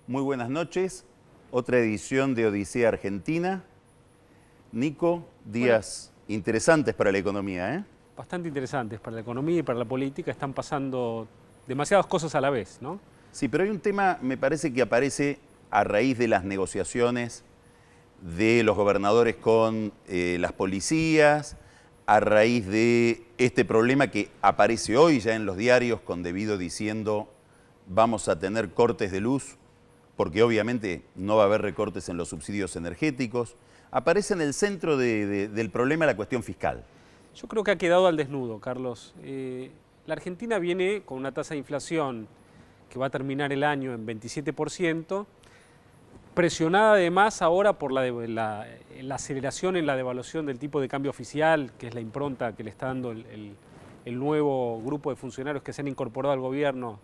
Muy buenas noches. Otra edición de Odisea Argentina. Nico, días interesantes para la economía, ¿eh? Bastante interesantes para la economía y para la política. Están pasando demasiadas cosas a la vez, ¿no? Sí, pero hay un tema, me parece, que aparece a raíz de las negociaciones de los gobernadores con las policías, a raíz de este problema que aparece hoy ya en los diarios con Devido diciendo vamos a tener cortes de luz, porque obviamente no va a haber recortes en los subsidios energéticos. Aparece en el centro del problema la cuestión fiscal. Yo creo que ha quedado al desnudo, Carlos. La Argentina viene con una tasa de inflación que va a terminar el año en 27%, presionada además ahora por la aceleración en la devaluación del tipo de cambio oficial, que es la impronta que le está dando el nuevo grupo de funcionarios que se han incorporado al gobierno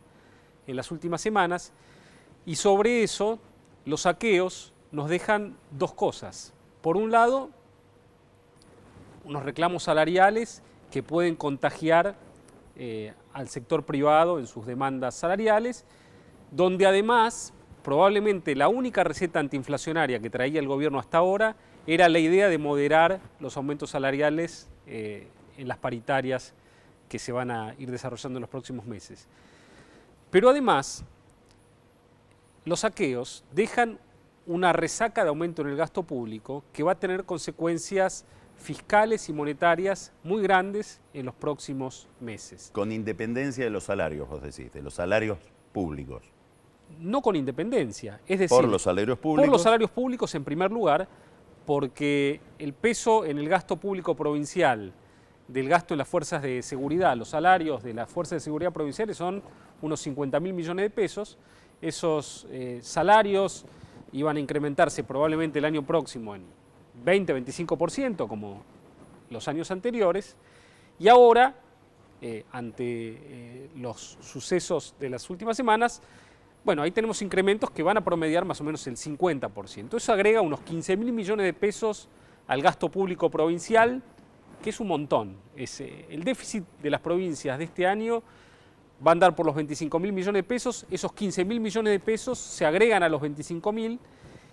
en las últimas semanas. Y sobre eso, los saqueos nos dejan dos cosas. Por un lado, unos reclamos salariales que pueden contagiar al sector privado en sus demandas salariales, donde además probablemente la única receta antiinflacionaria que traía el gobierno hasta ahora era la idea de moderar los aumentos salariales en las paritarias que se van a ir desarrollando en los próximos meses. Pero además, los saqueos dejan una resaca de aumento en el gasto público que va a tener consecuencias fiscales y monetarias muy grandes en los próximos meses. Con independencia de los salarios, vos decís, de los salarios públicos. No con independencia, es decir, por los salarios públicos. Por los salarios públicos en primer lugar, porque el peso en el gasto público provincial del gasto en las fuerzas de seguridad, los salarios de las fuerzas de seguridad provinciales son unos 50.000 millones de pesos. Esos salarios iban a incrementarse probablemente el año próximo en 20-25%, como los años anteriores, y ahora, ante los sucesos de las últimas semanas, bueno, ahí tenemos incrementos que van a promediar más o menos el 50%. Eso agrega unos 15.000 millones de pesos al gasto público provincial, que es un montón. El déficit de las provincias de este año va a andar por los 25.000 millones de pesos, esos 15.000 millones de pesos se agregan a los 25.000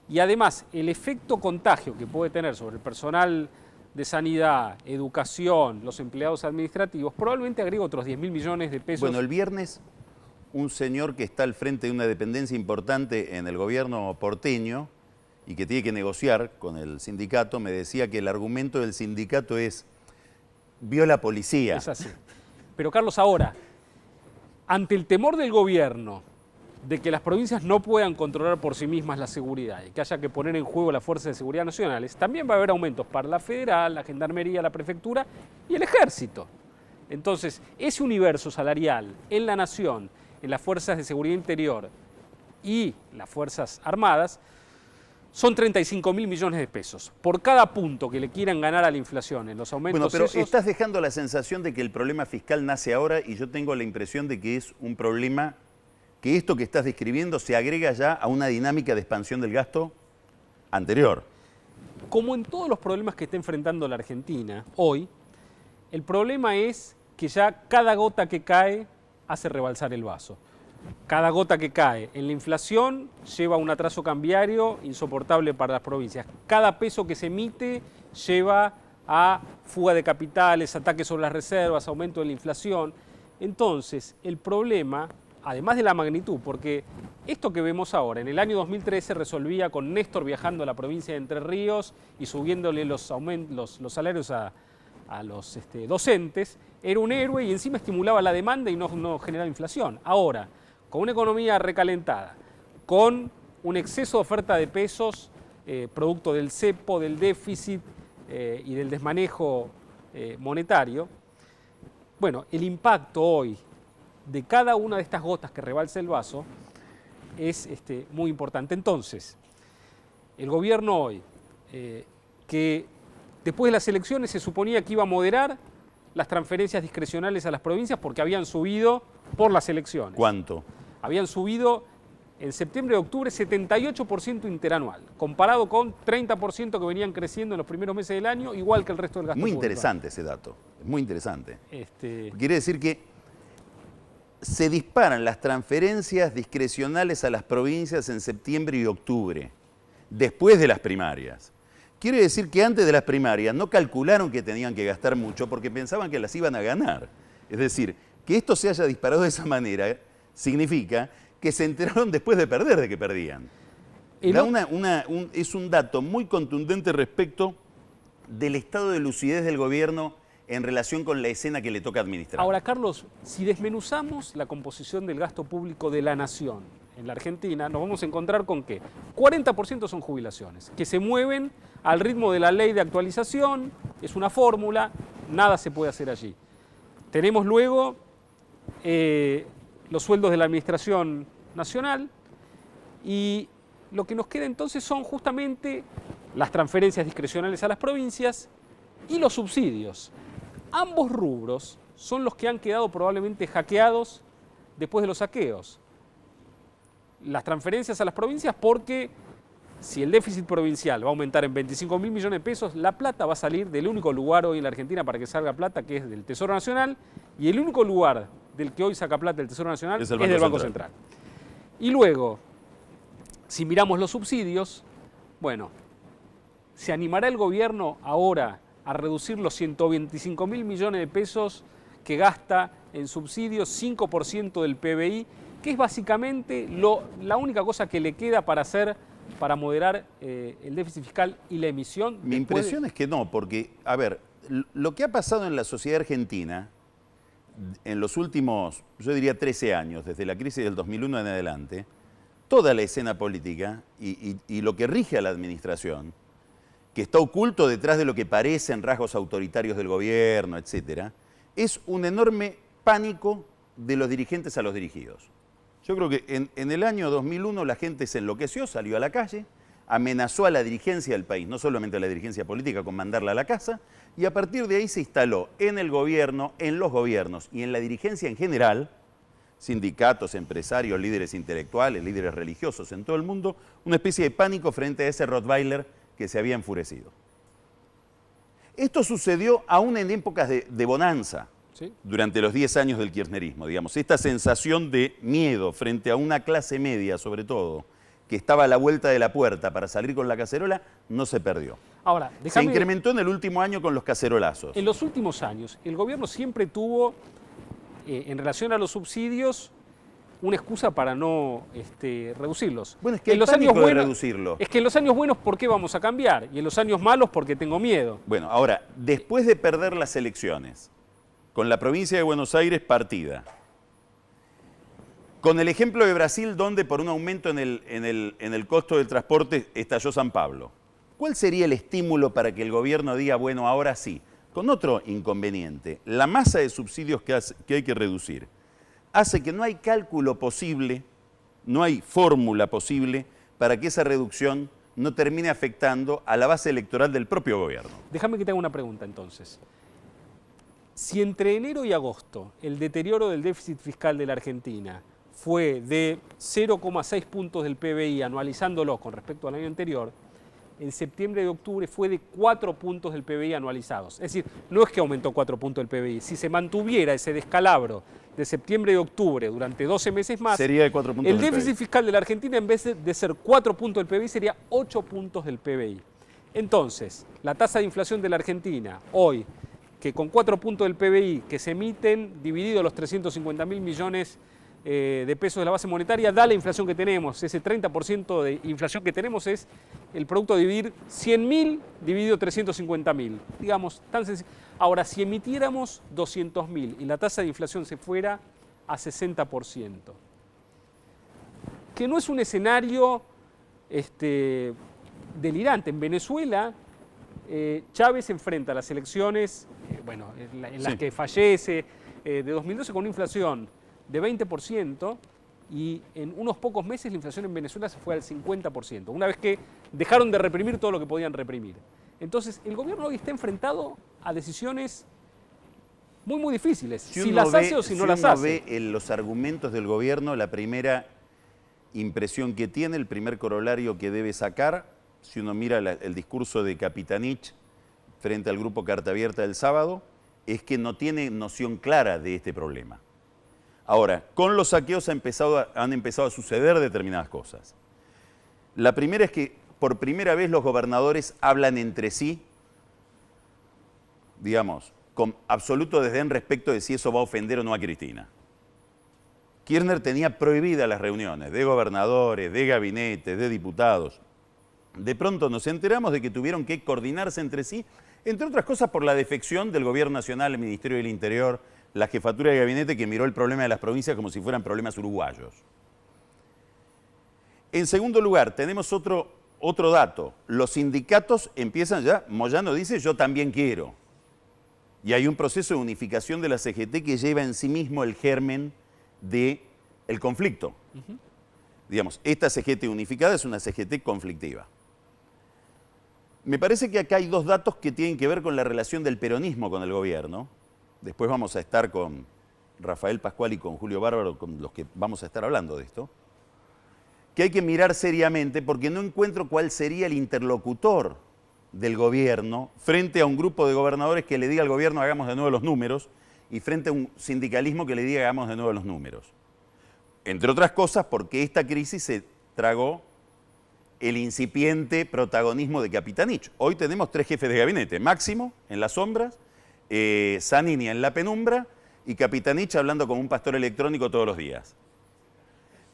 y además el efecto contagio que puede tener sobre el personal de sanidad, educación, los empleados administrativos, probablemente agrega otros 10.000 millones de pesos. Bueno, el viernes un señor que está al frente de una dependencia importante en el gobierno porteño y que tiene que negociar con el sindicato, me decía que el argumento del sindicato es vio la policía. Es así. Pero Carlos, ahora, ante el temor del gobierno de que las provincias no puedan controlar por sí mismas la seguridad y que haya que poner en juego las fuerzas de seguridad nacionales, también va a haber aumentos para la federal, la gendarmería, la prefectura y el ejército. Entonces, ese universo salarial en la nación, en las fuerzas de seguridad interior y las fuerzas armadas, son 35.000 millones de pesos. Por cada punto que le quieran ganar a la inflación en los aumentos. Bueno, pero estás dejando la sensación de que el problema fiscal nace ahora y yo tengo la impresión de que es un problema que esto que estás describiendo se agrega ya a una dinámica de expansión del gasto anterior. Como en todos los problemas que está enfrentando la Argentina hoy, el problema es que ya cada gota que cae hace rebalsar el vaso. Cada gota que cae en la inflación lleva un atraso cambiario insoportable para las provincias. Cada peso que se emite lleva a fuga de capitales, ataques sobre las reservas, aumento de la inflación. Entonces, el problema, además de la magnitud, porque esto que vemos ahora, en el año 2013 resolvía con Néstor viajando a la provincia de Entre Ríos y subiéndole los salarios a los docentes, era un héroe y encima estimulaba la demanda y no generaba inflación. Ahora, con una economía recalentada, con un exceso de oferta de pesos, producto del cepo, del déficit y del desmanejo monetario, bueno, el impacto hoy de cada una de estas gotas que rebalsa el vaso es muy importante. Entonces, el gobierno hoy, que después de las elecciones se suponía que iba a moderar las transferencias discrecionales a las provincias porque habían subido por las elecciones. ¿Cuánto? Habían subido en septiembre y octubre 78% interanual, comparado con 30% que venían creciendo en los primeros meses del año, igual que el resto del gasto público. Muy interesante ese dato, es muy interesante. Quiere decir que se disparan las transferencias discrecionales a las provincias en septiembre y octubre, después de las primarias. Quiere decir que antes de las primarias no calcularon que tenían que gastar mucho porque pensaban que las iban a ganar. Es decir, que esto se haya disparado de esa manera significa que se enteraron después de perder, de que perdían. Es un dato muy contundente respecto del estado de lucidez del gobierno en relación con la escena que le toca administrar. Ahora, Carlos, si desmenuzamos la composición del gasto público de la nación en la Argentina, nos vamos a encontrar con que 40% son jubilaciones, que se mueven al ritmo de la ley de actualización, es una fórmula, nada se puede hacer allí. Tenemos luego los sueldos de la Administración Nacional y lo que nos queda entonces son justamente las transferencias discrecionales a las provincias y los subsidios. Ambos rubros son los que han quedado probablemente hackeados después de los saqueos. Las transferencias a las provincias porque si el déficit provincial va a aumentar en 25.000 millones de pesos, la plata va a salir del único lugar hoy en la Argentina para que salga plata, que es del Tesoro Nacional, y el único lugar del que hoy saca plata del Tesoro Nacional es del Banco Central. Y luego, si miramos los subsidios, bueno, ¿se animará el gobierno ahora a reducir los 125.000 millones de pesos que gasta en subsidios, 5% del PBI, que es básicamente la única cosa que le queda para hacer, para moderar el déficit fiscal y la emisión? Mi impresión es que no, porque, a ver, lo que ha pasado en la sociedad argentina en los últimos, yo diría 13 años, desde la crisis del 2001 en adelante, toda la escena política y lo que rige a la administración, que está oculto detrás de lo que parecen rasgos autoritarios del gobierno, etcétera, es un enorme pánico de los dirigentes a los dirigidos. Yo creo que en el año 2001 la gente se enloqueció, salió a la calle, amenazó a la dirigencia del país, no solamente a la dirigencia política, con mandarla a la casa, y a partir de ahí se instaló en el gobierno, en los gobiernos y en la dirigencia en general, sindicatos, empresarios, líderes intelectuales, líderes religiosos en todo el mundo, una especie de pánico frente a ese Rottweiler que se había enfurecido. Esto sucedió aún en épocas de bonanza, ¿sí?, durante los 10 años del kirchnerismo, digamos. Esta sensación de miedo frente a una clase media, sobre todo, que estaba a la vuelta de la puerta para salir con la cacerola, no se perdió. Ahora, se incrementó en el último año con los cacerolazos. En los últimos años, el gobierno siempre tuvo, en relación a los subsidios, una excusa para no reducirlos. Bueno, es que en los años buenos, reducirlo. Es que en los años buenos, ¿por qué vamos a cambiar? Y en los años malos, porque tengo miedo. Bueno, ahora, después de perder las elecciones, con la provincia de Buenos Aires partida, con el ejemplo de Brasil, donde por un aumento en el costo del transporte estalló San Pablo, ¿cuál sería el estímulo para que el gobierno diga, bueno, ahora sí? Con otro inconveniente, la masa de subsidios que hay que reducir hace que no hay cálculo posible, no hay fórmula posible para que esa reducción no termine afectando a la base electoral del propio gobierno. Déjame que te haga una pregunta entonces. Si entre enero y agosto el deterioro del déficit fiscal de la Argentina fue de 0,6 puntos del PBI anualizándolo con respecto al año anterior, en septiembre y octubre fue de 4 puntos del PBI anualizados. Es decir, no es que aumentó 4 puntos del PBI. Si se mantuviera ese descalabro de septiembre y octubre durante 12 meses más, sería de 4 puntos el déficit fiscal de la Argentina, en vez de ser 4 puntos del PBI, sería 8 puntos del PBI. Entonces, la tasa de inflación de la Argentina hoy, que con 4 puntos del PBI que se emiten, dividido los 350.000 millones de pesos de la base monetaria, da la inflación que tenemos. Ese 30% de inflación que tenemos es el producto de dividir 100.000 dividido 350.000. Digamos, tan sencillo. Ahora, si emitiéramos 200.000 y la tasa de inflación se fuera a 60%, que no es un escenario delirante. En Venezuela, Chávez enfrenta las elecciones, en las que fallece, de 2012 con una inflación de 20% y en unos pocos meses la inflación en Venezuela se fue al 50%, una vez que dejaron de reprimir todo lo que podían reprimir. Entonces, el gobierno hoy está enfrentado a decisiones muy difíciles, si las hace o si no las hace. Si uno ve los argumentos del gobierno, la primera impresión que tiene, el primer corolario que debe sacar, si uno mira el discurso de Capitanich frente al grupo Carta Abierta del sábado, es que no tiene noción clara de este problema. Ahora, con los saqueos han empezado a suceder determinadas cosas. La primera es que por primera vez los gobernadores hablan entre sí, digamos, con absoluto desdén respecto de si eso va a ofender o no a Cristina. Kirchner tenía prohibidas las reuniones de gobernadores, de gabinetes, de diputados. De pronto nos enteramos de que tuvieron que coordinarse entre sí, entre otras cosas por la defección del Gobierno Nacional, el Ministerio del Interior, la Jefatura de Gabinete, que miró el problema de las provincias como si fueran problemas uruguayos. En segundo lugar, tenemos otro dato. Los sindicatos empiezan ya, Moyano dice, yo también quiero. Y hay un proceso de unificación de la CGT que lleva en sí mismo el germen del conflicto. Digamos, esta CGT unificada es una CGT conflictiva. Me parece que acá hay dos datos que tienen que ver con la relación del peronismo con el gobierno. Después vamos a estar con Rafael Pascual y con Julio Bárbaro, con los que vamos a estar hablando de esto, que hay que mirar seriamente porque no encuentro cuál sería el interlocutor del gobierno frente a un grupo de gobernadores que le diga al gobierno hagamos de nuevo los números y frente a un sindicalismo que le diga hagamos de nuevo los números. Entre otras cosas porque esta crisis se tragó el incipiente protagonismo de Capitanich. Hoy tenemos 3 jefes de gabinete, Máximo en las sombras, Zanini en la penumbra y Capitanich hablando como un pastor electrónico todos los días.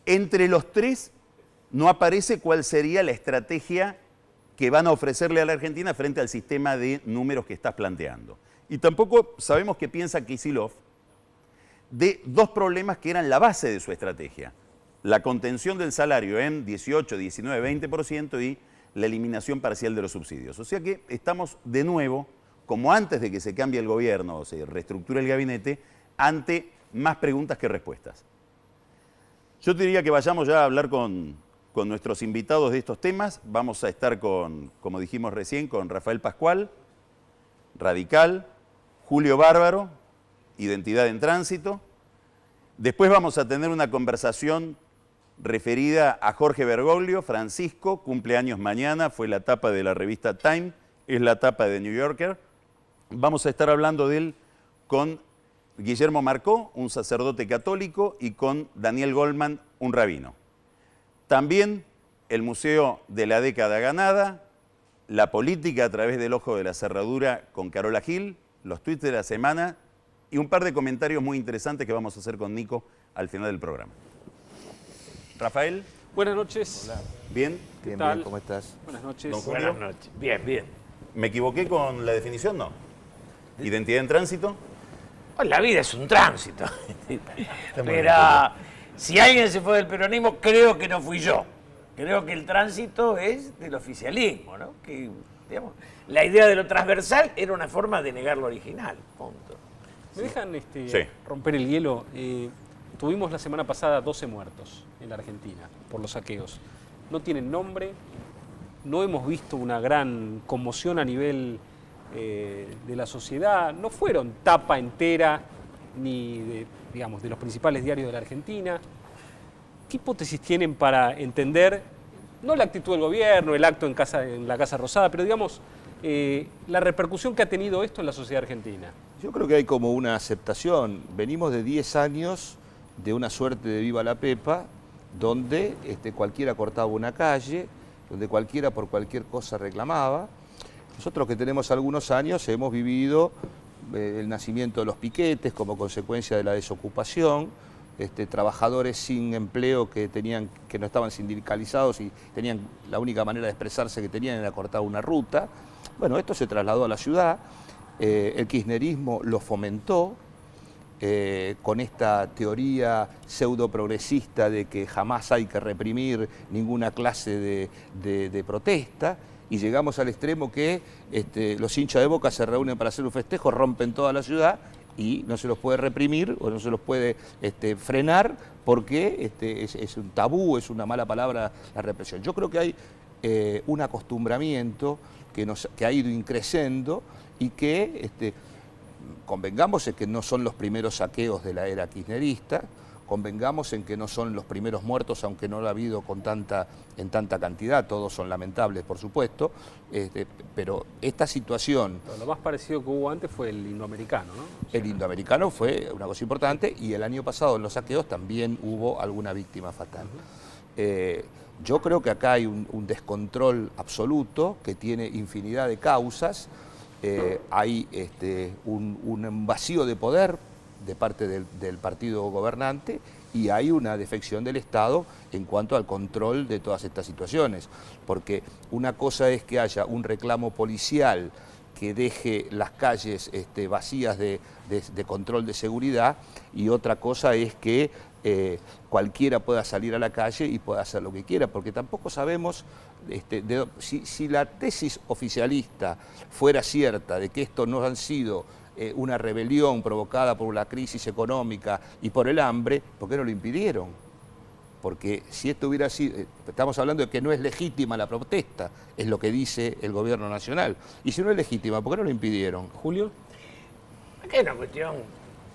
Entre los 3 no aparece cuál sería la estrategia que van a ofrecerle a la Argentina frente al sistema de números que estás planteando. Y tampoco sabemos qué piensa Kicillof de 2 problemas que eran la base de su estrategia. La contención del salario en 18, 19, 20% y la eliminación parcial de los subsidios. O sea que estamos de nuevo, como antes de que se cambie el gobierno o se reestructure el gabinete, ante más preguntas que respuestas. Yo te diría que vayamos ya a hablar con nuestros invitados de estos temas. Vamos a estar con, como dijimos recién, con Rafael Pascual, Radical, Julio Bárbaro, Identidad en Tránsito. Después vamos a tener una conversación referida a Jorge Bergoglio, Francisco, cumpleaños mañana, fue la tapa de la revista Time, es la tapa de New Yorker. Vamos a estar hablando de él con Guillermo Marcó, un sacerdote católico, y con Daniel Goldman, un rabino. También el Museo de la Década Ganada, la política a través del ojo de la cerradura con Carola Gil, los tweets de la semana y un par de comentarios muy interesantes que vamos a hacer con Nico al final del programa. Rafael. Buenas noches. Hola. ¿Bien? Bien, tal? bien, ¿cómo estás? Buenas noches. Don Julio. Buenas noches. Bien, bien. ¿Me equivoqué con la definición? No. ¿Identidad en tránsito? Pues la vida es un tránsito. Pero si alguien se fue del peronismo, creo que no fui yo. Creo que el tránsito es del oficialismo, ¿no? Que, digamos, la idea de lo transversal era una forma de negar lo original. Punto. ¿Me dejan Sí. romper el hielo? Tuvimos la semana pasada 12 muertos en la Argentina por los saqueos. No tienen nombre, no hemos visto una gran conmoción a nivel de la sociedad, no fueron tapa entera ni de los principales diarios de la Argentina. ¿Qué hipótesis tienen para entender, no la actitud del gobierno, el acto en la Casa Rosada, pero digamos, la repercusión que ha tenido esto en la sociedad argentina? Yo creo que hay como una aceptación. Venimos de 10 años de una suerte de viva la pepa, donde cualquiera cortaba una calle, donde cualquiera por cualquier cosa reclamaba. Nosotros que tenemos algunos años hemos vivido el nacimiento de los piquetes como consecuencia de la desocupación, trabajadores sin empleo que no estaban sindicalizados y tenían la única manera de expresarse que tenían era cortar una ruta. Bueno, esto se trasladó a la ciudad, el kirchnerismo lo fomentó, con esta teoría pseudo progresista de que jamás hay que reprimir ninguna clase de protesta, y llegamos al extremo que los hinchas de Boca se reúnen para hacer un festejo, rompen toda la ciudad y no se los puede reprimir o no se los puede frenar porque es un tabú, es una mala palabra la represión. Yo creo que hay un acostumbramiento que ha ido increciendo y que convengamos en que no son los primeros saqueos de la era kirchnerista. convengamos en que no son los primeros muertos, aunque no lo ha habido en tanta cantidad, todos son lamentables, por supuesto, pero esta situación... Pero lo más parecido que hubo antes fue el indoamericano, ¿no? El indoamericano fue una cosa importante y el año pasado en los saqueos también hubo alguna víctima fatal. Yo creo que acá hay un descontrol absoluto que tiene infinidad de causas, hay un vacío de poder de parte del partido gobernante y hay una defección del Estado en cuanto al control de todas estas situaciones, porque una cosa es que haya un reclamo policial que deje las calles vacías de control de seguridad y otra cosa es que cualquiera pueda salir a la calle y pueda hacer lo que quiera, porque tampoco sabemos si la tesis oficialista fuera cierta de que esto no han sido una rebelión provocada por la crisis económica y por el hambre, ¿por qué no lo impidieron? Porque si esto hubiera sido, estamos hablando de que no es legítima la protesta, es lo que dice el gobierno nacional. Y si no es legítima, ¿por qué no lo impidieron? Julio. Acá hay una cuestión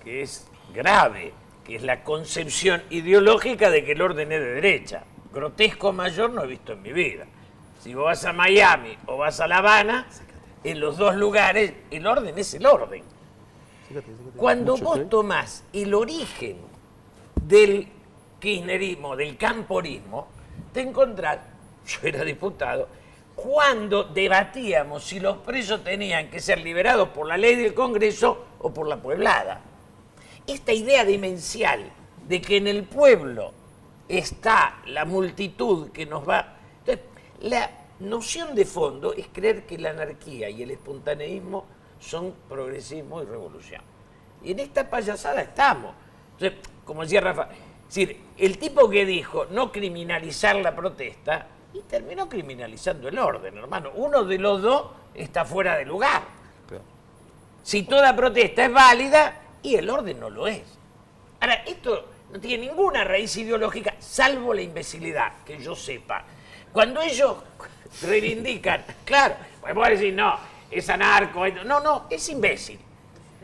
que es grave, que es la concepción ideológica de que el orden es de derecha. Grotesco mayor no he visto en mi vida. Si vos vas a Miami o vas a La Habana, en los dos lugares el orden es el orden. Cuando vos tomás el origen del kirchnerismo, del camporismo, te encontrás, yo era diputado, cuando debatíamos si los presos tenían que ser liberados por la ley del Congreso o por la pueblada. Esta idea demencial de que en el pueblo está la multitud que nos va... Entonces, la noción de fondo es creer que la anarquía y el espontaneísmo son progresismo y revolución. Y en esta payasada estamos. Entonces, como decía Rafa, es decir, el tipo que dijo no criminalizar la protesta y terminó criminalizando el orden, hermano. Uno de los dos está fuera de lugar. Claro. Si toda protesta es válida y el orden no lo es. Ahora, esto no tiene ninguna raíz ideológica, salvo la imbecilidad, que yo sepa. Cuando ellos reivindican, claro, pues vos decir, no, es anarco, no, es imbécil.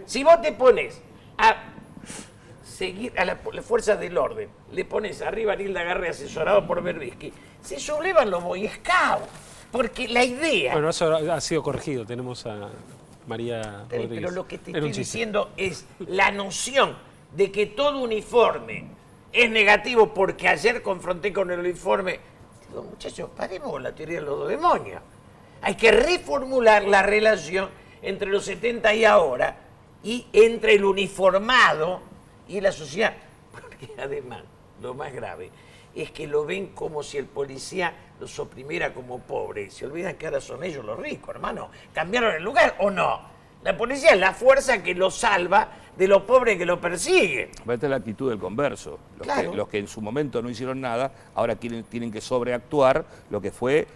Si vos te pones a seguir a las fuerzas del orden, le pones arriba a Nilda Garre asesorado por Berbisky, se sublevan los Boy Scouts, porque la idea... Bueno, eso ha sido corregido, tenemos a María Rodríguez. Pero lo que te Era un estoy chiste. diciendo es la noción de que todo uniforme es negativo, porque ayer confronté con el uniforme. Digo, muchachos, paremos la teoría de los dos demonios. Hay que reformular la relación entre los 70 y ahora y entre el uniformado y la sociedad. Porque además, lo más grave es que lo ven como si el policía los oprimiera como pobres. Se olvidan que ahora son ellos los ricos, hermano. ¿Cambiaron el lugar o no? La policía es la fuerza que los salva de los pobres que lo persiguen. Esta es la actitud del converso. Claro. Los que en su momento no hicieron nada, ahora tienen que sobreactuar lo que fue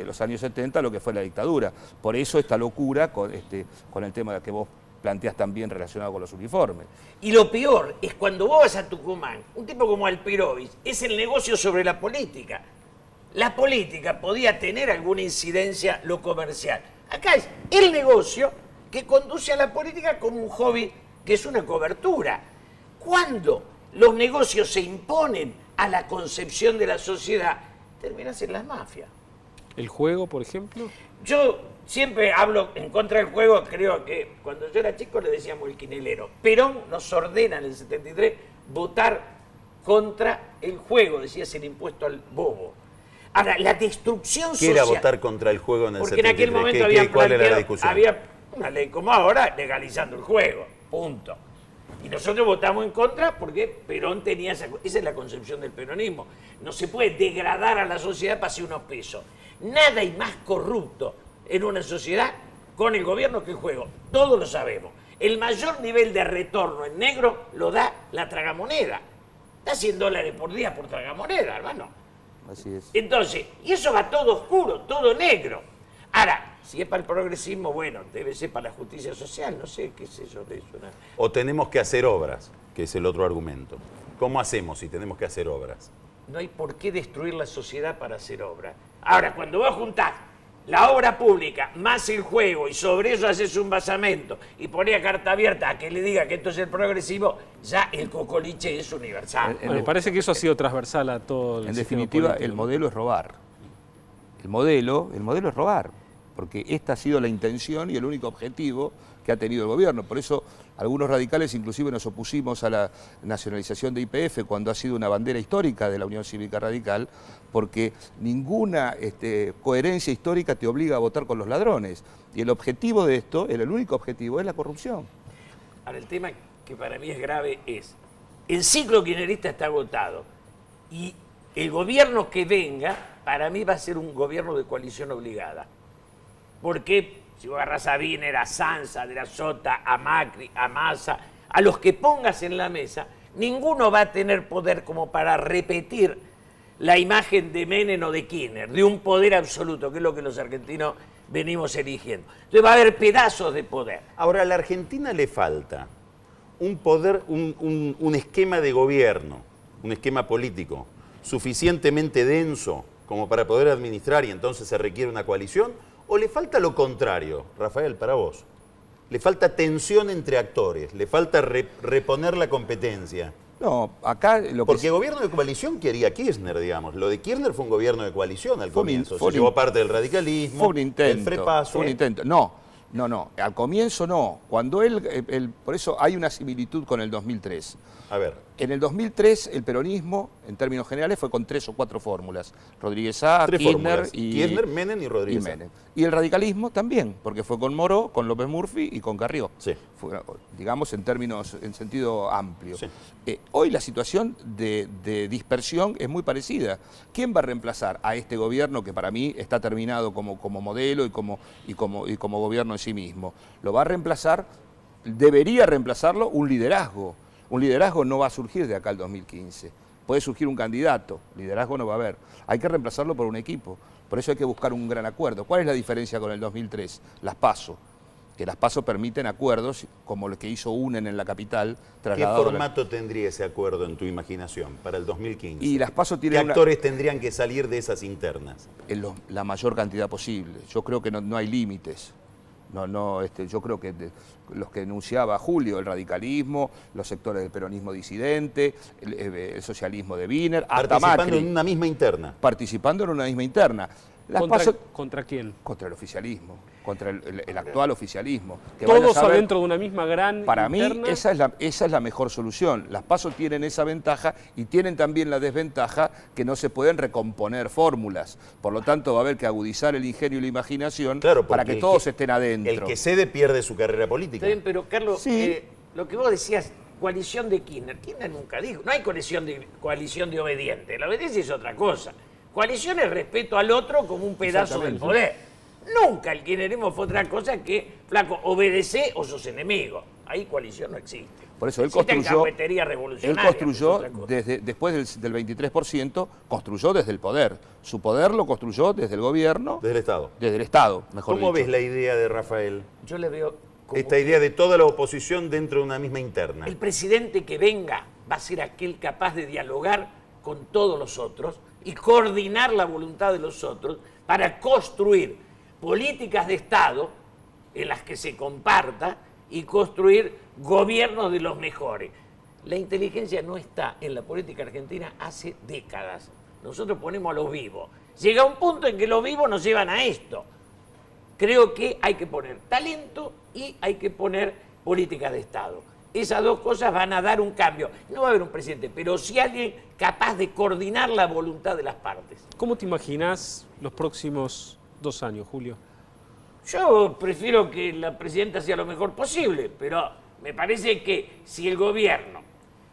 los años 70, lo que fue la dictadura. Por eso esta locura con el tema que vos planteás también relacionado con los uniformes. Y lo peor es cuando vos vas a Tucumán, un tipo como Alperovich, es el negocio sobre la política. La política podía tener alguna incidencia lo comercial. Acá es el negocio que conduce a la política como un hobby, que es una cobertura. Cuando los negocios se imponen a la concepción de la sociedad, terminan en las mafias. ¿El juego, por ejemplo? Yo siempre hablo en contra del juego, creo que cuando yo era chico le decíamos el quinelero. Perón nos ordena en el 73 votar contra el juego, decía, es el impuesto al bobo. Ahora, la destrucción ¿Qué social... era votar contra el juego en el Porque 73? en aquel momento habían ¿Cuál era la planteado, discusión? había una ley como ahora legalizando el juego, punto. Y nosotros votamos en contra porque Perón tenía esa es la concepción del peronismo. No se puede degradar a la sociedad para hacer unos pesos. Nada hay más corrupto en una sociedad con el gobierno que el juego. Todos lo sabemos. El mayor nivel de retorno en negro lo da la tragamoneda. Da $100 por día por tragamoneda, hermano. Así es. Entonces, y eso va todo oscuro, todo negro. Ahora, si es para el progresismo, bueno, debe ser para la justicia social, no sé qué es eso de eso. ¿No? O tenemos que hacer obras, que es el otro argumento. ¿Cómo hacemos si tenemos que hacer obras? No hay por qué destruir la sociedad para hacer obra. Ahora, cuando vos juntás la obra pública más el juego y sobre eso haces un basamento y pones a carta abierta a que le diga que esto es el progresivo, ya el cocoliche es universal. Me parece que eso ha sido transversal a todo el En sistema definitiva, político. el modelo es robar. El modelo es robar, porque esta ha sido la intención y el único objetivo que ha tenido el gobierno. Por eso algunos radicales inclusive nos opusimos a la nacionalización de YPF cuando ha sido una bandera histórica de la Unión Cívica Radical, porque ninguna coherencia histórica te obliga a votar con los ladrones. Y el objetivo de esto, el único objetivo, es la corrupción. Ahora, el tema que para mí es grave es, el ciclo kirchnerista está agotado y el gobierno que venga, para mí va a ser un gobierno de coalición obligada. Porque si vos agarrás a Wiener, a Sanza, de la Sota, a Macri, a Massa, a los que pongas en la mesa, ninguno va a tener poder como para repetir la imagen de Menem o de Kirchner, de un poder absoluto, que es lo que los argentinos venimos eligiendo. Entonces va a haber pedazos de poder. Ahora, a la Argentina le falta un poder, un esquema de gobierno, un esquema político suficientemente denso como para poder administrar y entonces se requiere una coalición, o le falta lo contrario, Rafael, para vos. Le falta tensión entre actores, le falta reponer la competencia. No, acá lo que... Porque gobierno de coalición quería Kirchner, digamos. Lo de Kirchner fue un gobierno de coalición al Fue un comienzo. fue Se un llevó parte del radicalismo, Fue un intento. el frepaso. Fue un intento. No, al comienzo no. Cuando por eso hay una similitud con el 2003. A ver, En el 2003 el peronismo, en términos generales, fue con 3 o 4 fórmulas. Rodríguez A, tres Kirchner fórmulas. y... Kirchner, Menem y Rodríguez. Menem. Y el radicalismo también, porque fue con Moró, con López Murphy y con Carrió. Sí. Fue, digamos, en sentido amplio. Sí. Hoy la situación de dispersión es muy parecida. ¿Quién va a reemplazar a este gobierno que para mí está terminado como modelo y como gobierno en sí mismo? Lo va a reemplazar, debería reemplazarlo un liderazgo. Un liderazgo no va a surgir de acá al 2015. Puede surgir un candidato, liderazgo no va a haber. Hay que reemplazarlo por un equipo. Por eso hay que buscar un gran acuerdo. ¿Cuál es la diferencia con el 2003? Las PASO. Que las PASO permiten acuerdos como los que hizo UNEN en la capital. ¿Qué formato tendría ese acuerdo en tu imaginación para el 2015? Y las PASO ¿Qué tienen actores tendrían que salir de esas internas? la mayor cantidad posible. Yo creo que no hay límites. Yo creo que los que enunciaba Julio, el radicalismo, los sectores del peronismo disidente, el socialismo de Wiener, hasta Participando Macri, en una misma interna. participando en una misma interna. Las ¿Contra quién? contra el oficialismo, contra el actual oficialismo. Que vaya a Todos saber- adentro de una misma gran Para mí interna. esa es la mejor solución. Las PASO tienen esa ventaja y tienen también la desventaja que no se pueden recomponer fórmulas. Por lo tanto va a haber que agudizar el ingenio y la imaginación Claro, para porque que todos estén adentro. El que cede pierde su carrera política. Está bien, pero Carlos, Sí. lo que vos decías, coalición de Kirchner, Kirchner nunca dijo, no hay coalición de obedientes, la obediencia es otra cosa. Coalición es respeto al otro como un pedazo del Exactamente. poder. Nunca el kirchnerismo fue otra cosa que, flaco, obedece o sos enemigo. Ahí coalición no existe. Por eso él Existen construyó, cafeterías revolucionarias, que es otra cosa. después del 23%, construyó desde el poder. Su poder lo construyó desde el gobierno, Desde el Estado. desde el Estado, mejor ¿Cómo dicho. ves la idea de Rafael? Yo le veo como Esta idea de toda la oposición dentro de una misma interna. el presidente que venga va a ser aquel capaz de dialogar con todos los otros y coordinar la voluntad de los otros para construir políticas de Estado en las que se comparta y construir gobiernos de los mejores. La inteligencia no está en la política argentina hace décadas. Nosotros ponemos a los vivos. Llega un punto en que los vivos nos llevan a esto. Creo que hay que poner talento y hay que poner políticas de Estado. Esas dos cosas van a dar un cambio. No va a haber un presidente, pero sí alguien capaz de coordinar la voluntad de las partes. ¿Cómo te imaginas los próximos 2 años, Julio? Yo prefiero que la presidenta sea lo mejor posible, pero me parece que si el gobierno,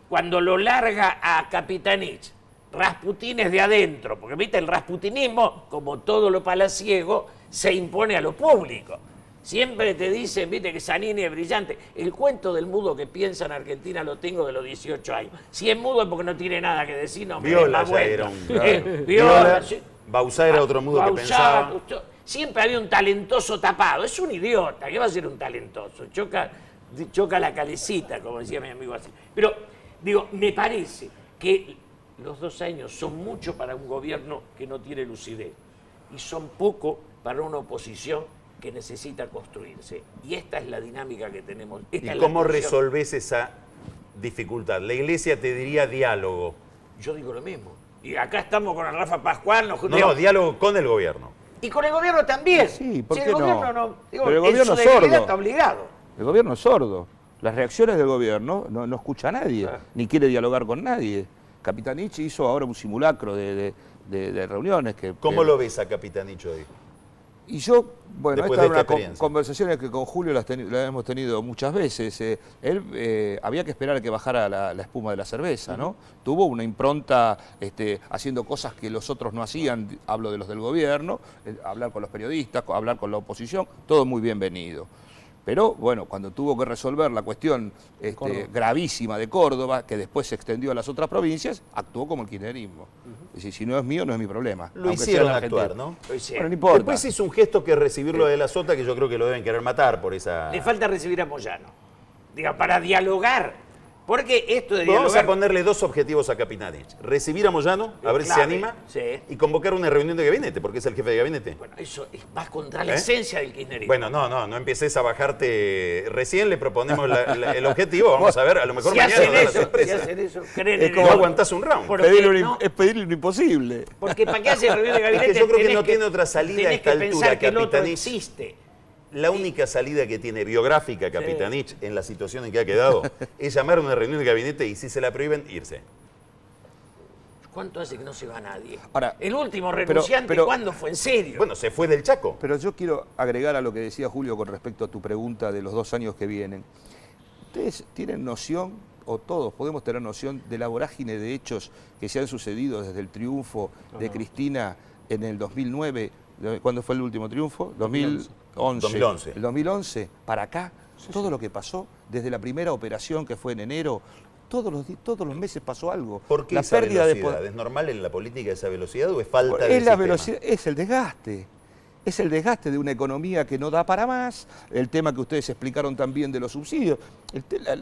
cuando lo larga a Capitanich, Rasputín es de adentro, porque viste, el rasputinismo, como todo lo palaciego, se impone a lo público. Siempre te dicen, viste, que Zanini es brillante. El cuento del mudo que piensa en Argentina lo tengo de los 18 años. Si es mudo es porque no tiene nada que decir, no me dé Viola más ya vuelta. era un... Viola, Viola, sí. Bauzá era otro mudo que Bauzá, pensaba. Cousteau. Siempre había un talentoso tapado. Es un idiota. ¿Qué va a ser un talentoso? Choca la calecita, como decía mi amigo así. Pero, digo, me parece que los 2 años son mucho para un gobierno que no tiene lucidez. Y son poco para una oposición que necesita construirse. Y esta es la dinámica que tenemos. Esta ¿Y es la cómo tensión. resolvés esa dificultad? La Iglesia te diría diálogo. Yo digo lo mismo. Y acá estamos con el Rafa Pascual. No, diálogo con el gobierno. Y con el gobierno también. Sí, ¿por Si qué el no? gobierno no. Digo, Pero el gobierno en su es sordo. debilidad está obligado. El gobierno es sordo. Las reacciones del gobierno no escucha a nadie, ni quiere dialogar con nadie. Capitanich hizo ahora un simulacro de reuniones. ¿Cómo lo ves a Capitanicho hoy? Y yo, bueno, Después estas de eran esta experiencia. conversaciones que con Julio las hemos tenido muchas veces. Él había que esperar a que bajara la espuma de la cerveza, ¿no? Tuvo una impronta haciendo cosas que los otros no hacían, hablo de los del gobierno, hablar con los periodistas, hablar con la oposición, todo muy bienvenido. Pero bueno, cuando tuvo que resolver la cuestión gravísima de Córdoba, que después se extendió a las otras provincias, actuó como el kirchnerismo. Es decir, si no es mío, no es mi problema. Lo aunque hicieron sea en Argentina. actuar, ¿no? Lo hicieron. Bueno, no importa. Después hizo un gesto que es recibirlo de la Sota, que yo creo que lo deben querer matar por esa... Le falta recibir a Moyano. Diga, para dialogar. Porque esto de Vamos dialogar... a ponerle dos objetivos a Capitanich. Recibir a Moyano, a ver si se clave, anima, sí. y convocar una reunión de gabinete, porque es el jefe de gabinete. Bueno, eso es más contra la esencia del kirchnerismo. Bueno, no empieces a bajarte. Recién le proponemos el objetivo, vamos a ver, a lo mejor si mañana hacen nos da la eso, si sorpresa. hacen eso, creen Es en como No el- aguantás un round. Porque no, Es pedirle lo imposible. porque ¿para qué hace reunión de gabinete? Es que yo creo que Tenés no tiene otra salida a tenés esta que altura, pensar que el otro Capitanich. existe. La única salida que tiene biográfica Capitanich en la situación en que ha quedado es llamar a una reunión de gabinete y si se la prohíben, irse. ¿Cuánto hace que no se va nadie? Ahora, el último renunciante, ¿cuándo fue en serio? Bueno, se fue del Chaco. Pero yo quiero agregar a lo que decía Julio con respecto a tu pregunta de los 2 años que vienen. ¿Ustedes tienen noción, o todos podemos tener noción, de la vorágine de hechos que se han sucedido desde el triunfo de Cristina en el 2009? ¿Cuándo fue el último triunfo? 2011. 2011. El 2011, para acá, todo lo que pasó, desde la primera operación que fue en enero, todos los meses pasó algo. ¿Por qué la esa pérdida de velocidad? poder. ¿Es normal en la política esa velocidad o es falta de Es la velocidad, es el desgaste. Es el desgaste de una economía que no da para más, el tema que ustedes explicaron también de los subsidios,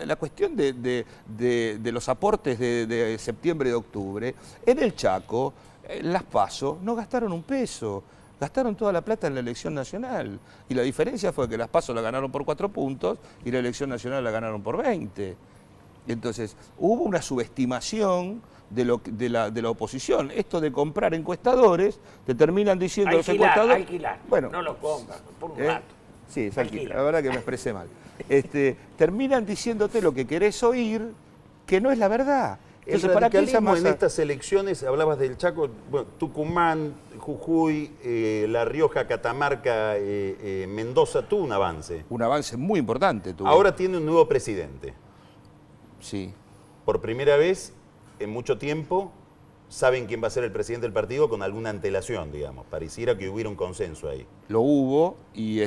la cuestión de los aportes de septiembre y de octubre. En el Chaco, las PASO no gastaron un peso, gastaron toda la plata en la elección nacional. Y la diferencia fue que las PASO la ganaron por 4 puntos y la elección nacional la ganaron por 20. Entonces, hubo una subestimación de la oposición. Esto de comprar encuestadores, te terminan diciendo los encuestadores... Alquilar. Bueno, No lo compran, por un ¿eh? rato. Sí, es Alquila. alquilar. La verdad que me expresé mal. Terminan diciéndote lo que querés oír, que no es la verdad. El Entonces, ¿para qué esa radicalismo en masa? estas elecciones, hablabas del Chaco, bueno, Tucumán, Jujuy, La Rioja, Catamarca, Mendoza, tuvo un avance. Un avance muy importante tuvo. Ahora tiene un nuevo presidente. Sí. Por primera vez en mucho tiempo saben quién va a ser el presidente del partido con alguna antelación, digamos. Pareciera que hubiera un consenso ahí. Lo hubo y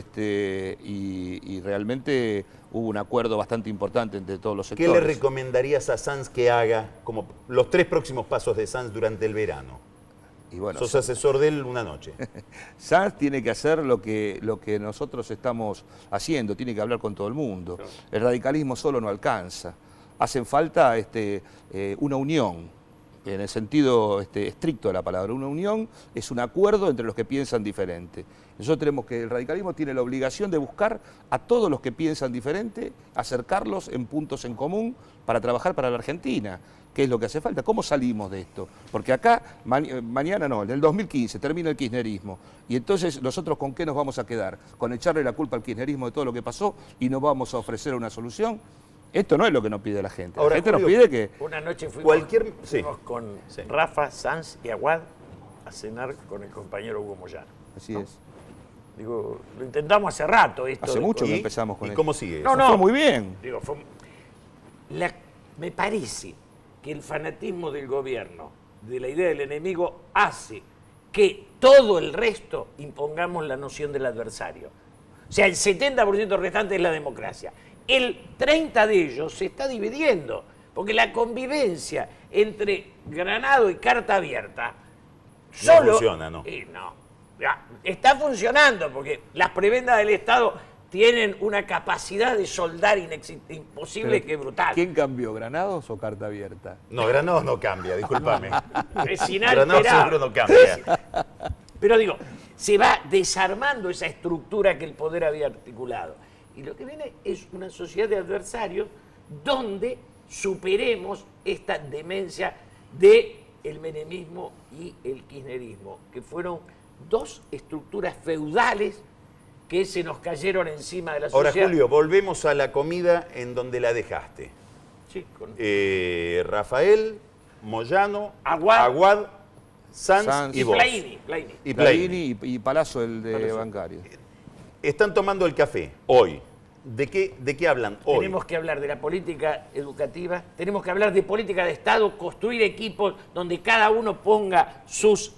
realmente hubo un acuerdo bastante importante entre todos los ¿Qué sectores. le recomendarías a Sanz que haga como los 3 próximos pasos de Sanz durante el verano? Y bueno, Sos asesor de él una noche. Sanz tiene que hacer lo que nosotros estamos haciendo, tiene que hablar con todo el mundo. El radicalismo solo no alcanza. Hacen falta una unión, en el sentido estricto de la palabra. Una unión es un acuerdo entre los que piensan diferente. Nosotros tenemos que, el radicalismo tiene la obligación de buscar a todos los que piensan diferente, acercarlos en puntos en común para trabajar para la Argentina. ¿Qué es lo que hace falta? ¿Cómo salimos de esto? Porque acá, mañana no, en el 2015 termina el kirchnerismo. Y entonces, ¿nosotros con qué nos vamos a quedar? ¿Con echarle la culpa al kirchnerismo de todo lo que pasó y no vamos a ofrecer una solución? Esto no es lo que nos pide la gente. Ahora, La gente nos Julio, pide que... Una noche fuimos, Sí. con Sí. Rafa, Sanz y Aguad a cenar con el compañero Hugo Moyano. Así es. Digo, lo intentamos hace rato esto. Hace de- mucho ¿Y? que empezamos con ¿Y esto. cómo sigue No, eso? no. Fue muy bien. Digo, me parece que el fanatismo del gobierno, de la idea del enemigo, hace que todo el resto impongamos la noción del adversario. O sea, el 70% restante es la democracia. El 30% de ellos se está dividiendo, porque la convivencia entre Granado y Carta Abierta solo... funciona, ¿no? No. Ya, está funcionando, porque las prebendas del Estado tienen una capacidad de soldar imposible Pero, que brutal. ¿Quién cambió, Granados o Carta Abierta? No, Granados no cambia, discúlpame. Es Granados inalterable. seguro no cambia. Pero digo, se va desarmando esa estructura que el poder había articulado. Y lo que viene es una sociedad de adversarios donde superemos esta demencia del menemismo y el kirchnerismo, que fueron dos estructuras feudales que se nos cayeron encima de la Ahora, sociedad. Julio, volvemos a la comida en donde la dejaste. Sí, con... Rafael, Moyano, Aguad, Aguad, Sanz y vos. Plaini. Y Plaini. Plaini y Palazzo, el de bancario. Están tomando el café hoy. ¿De qué hablan hoy? Tenemos que hablar de la política educativa, tenemos que hablar de política de Estado, construir equipos donde cada uno ponga sus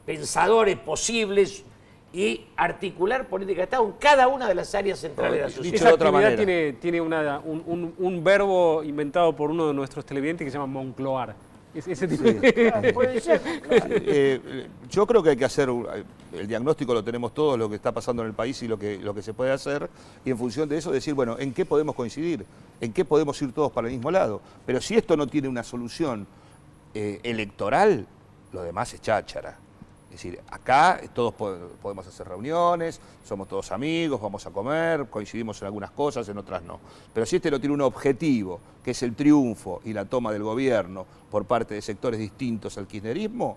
pensadores posibles y articular política de Estado en cada una de las áreas centrales de la sociedad. Dicho Esa de otra actividad manera. tiene un verbo inventado por uno de nuestros televidentes que se llama Moncloar. Ese tipo Puede ser. Yo creo que hay que hacer, el diagnóstico lo tenemos todos, lo que está pasando en el país y lo que se puede hacer, y en función de eso decir, bueno, ¿en qué podemos coincidir? ¿En qué podemos ir todos para el mismo lado? Pero si esto no tiene una solución electoral, lo demás es cháchara. Es decir, acá todos podemos hacer reuniones, somos todos amigos, vamos a comer, coincidimos en algunas cosas, en otras no. Pero si este no tiene un objetivo, que es el triunfo y la toma del gobierno por parte de sectores distintos al kirchnerismo,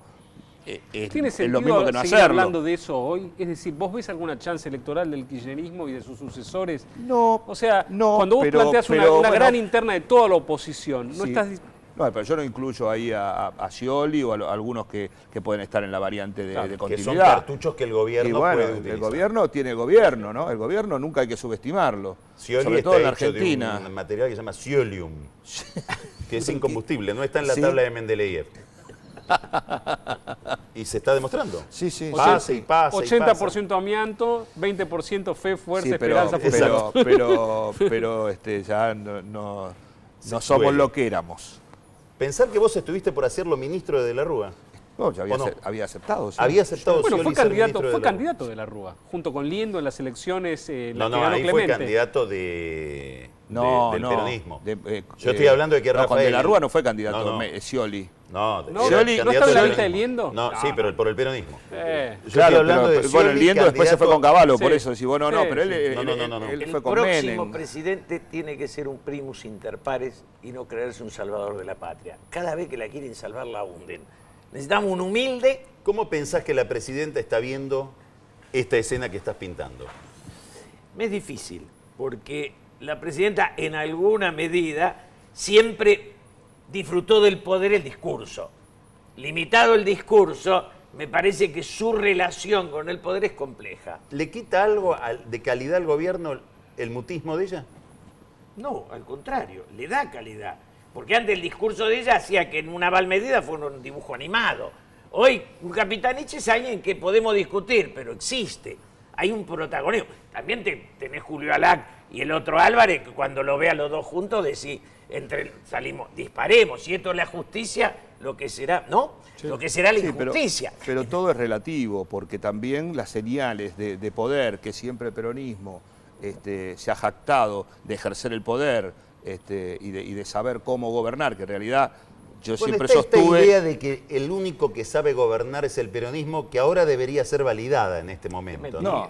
¿Tiene es lo mismo sentido que no seguir hacerlo. hablando de eso hoy? Es decir, ¿vos ves alguna chance electoral del kirchnerismo y de sus sucesores? No, O sea, no, cuando vos pero- planteás una pero, bueno, gran interna de toda la oposición, no Sí. estás... No, pero yo no incluyo ahí a Scioli o a algunos que pueden estar en la variante de Que son continuidad. cartuchos que el Y gobierno bueno, puede el utilizar. gobierno tiene gobierno, ¿no? El gobierno nunca hay que subestimarlo. Scioli Sobre está todo en hecho Argentina. de un material que se llama Sciolium, que es incombustible, no está en la Sí. tabla de Mendeleev. Y se está demostrando. Sí, sí. Pasa y pasa. 80% amianto, 20% fe, fuerza, Sí, esperanza, futuro. pero ya no somos duele. lo que éramos. Pensar que vos estuviste por hacerlo ministro de la Rúa. No, ya ¿O no? había aceptado. sí. Había aceptado Bueno, Scioli fue ser ministro de la Rúa. candidato de la Rúa, junto con Liendo en las elecciones en las No, que ganó ahí Clemente. fue candidato del No. peronismo. De- Yo estoy hablando de que no, con Rafael... De la Rúa no fue candidato, No, no. Scioli. No, No, era Scioli- candidato ¿no está en la del lista de peronismo. Liendo? No, sí, pero por el peronismo. Yo Claro, estoy hablando de bueno, Scioli, Liendo después se fue con candidato- Caballo, Sí. por eso decís, bueno, no, Sí, pero sí. él, No. él El fue con próximo Menem. presidente tiene que ser un primus inter pares y no creerse un salvador de la patria. Cada vez que la quieren salvar, la hunden. Necesitamos un humilde. ¿Cómo pensás que la presidenta está viendo esta escena que estás pintando? Me es difícil, porque la presidenta en alguna medida siempre disfrutó del poder el discurso. Limitado el discurso, me parece que su relación con el poder es compleja. ¿Le quita algo de calidad al gobierno el mutismo de ella? No, al contrario, le da calidad. Porque antes el discurso de ella hacía que en una medida fuera un dibujo animado. Hoy, un Capitán Nietzsche es alguien que podemos discutir, pero existe. Hay un protagonismo. También tenés Julio Alac y el otro Álvarez, que cuando lo ve a los dos juntos decís, salimos, disparemos. Si esto es la justicia, lo que será, ¿no? Lo que será la Sí, injusticia. pero todo es relativo, porque también las señales de poder que siempre el peronismo se ha jactado de ejercer el poder y de saber cómo gobernar, que en realidad yo Bueno, siempre está esta sostuve... idea de que el único que sabe gobernar es el peronismo, que ahora debería ser validada en este momento. No,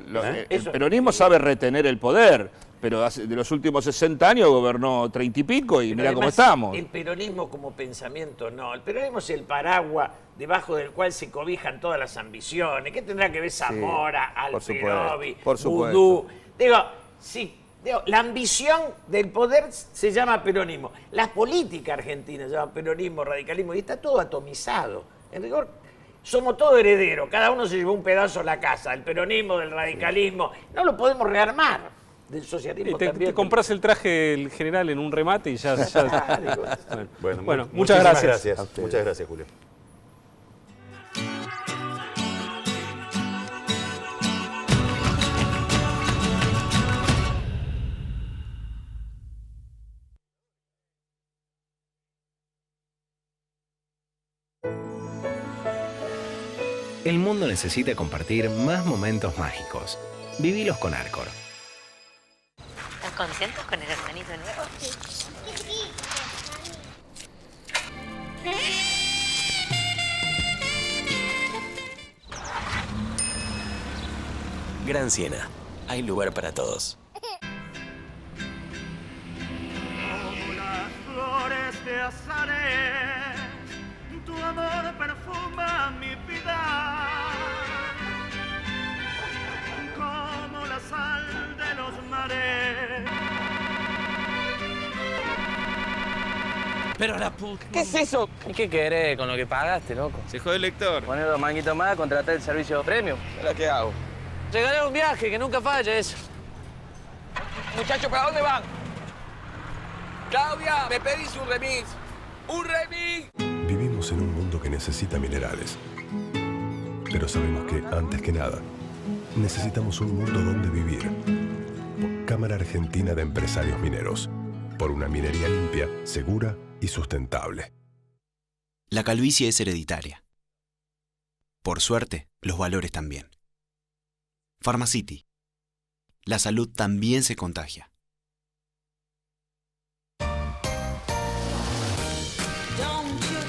Mira, ¿Eh? el Eso- peronismo sabe retener el poder, pero de los últimos 60 años gobernó 30 y pico y Pero mirá cómo además, estamos. El peronismo como pensamiento no. El peronismo es el paraguas debajo del cual se cobijan todas las ambiciones. ¿Qué tendrá que ver Zamora, por Alperovi, supuesto, por supuesto. Vudú? La ambición del poder se llama peronismo. La política argentina se llama peronismo, radicalismo, y está todo atomizado. En rigor, somos todos herederos. Cada uno se llevó un pedazo a la casa. Del peronismo, del radicalismo. No lo podemos rearmar. Del socialismo también. Te compras el traje del general en un remate y ya... Ah, digo, Bueno, muchas muchísimas gracias. A ustedes. Muchas gracias, Julio. El mundo necesita compartir más momentos mágicos. Vivilos con Arcor. ¿Están contentos con el hermanito nuevo? Gran Siena. Hay lugar para todos. Como las flores de azahar, tu amor perfuma mi vida. Como la sal de los mares. Pero la puta. ¿Qué es eso? ¿Y qué querés con lo que pagaste, loco? Se jode el lector. Poner 2 manguitos más, contratar el servicio premium. ¿Ahora qué hago? Llegaré un viaje, que nunca falla eso. Muchachos, ¿para dónde van? Claudia, me pedís un remix. ¡Un remix! Vivimos en un mundo que necesita minerales. Pero sabemos que, antes que nada, necesitamos un mundo donde vivir. Cámara Argentina de Empresarios Mineros. Por una minería limpia, segura y sustentable. La calvicie es hereditaria. Por suerte, los valores también. Pharmacity. La salud también se contagia. Don't you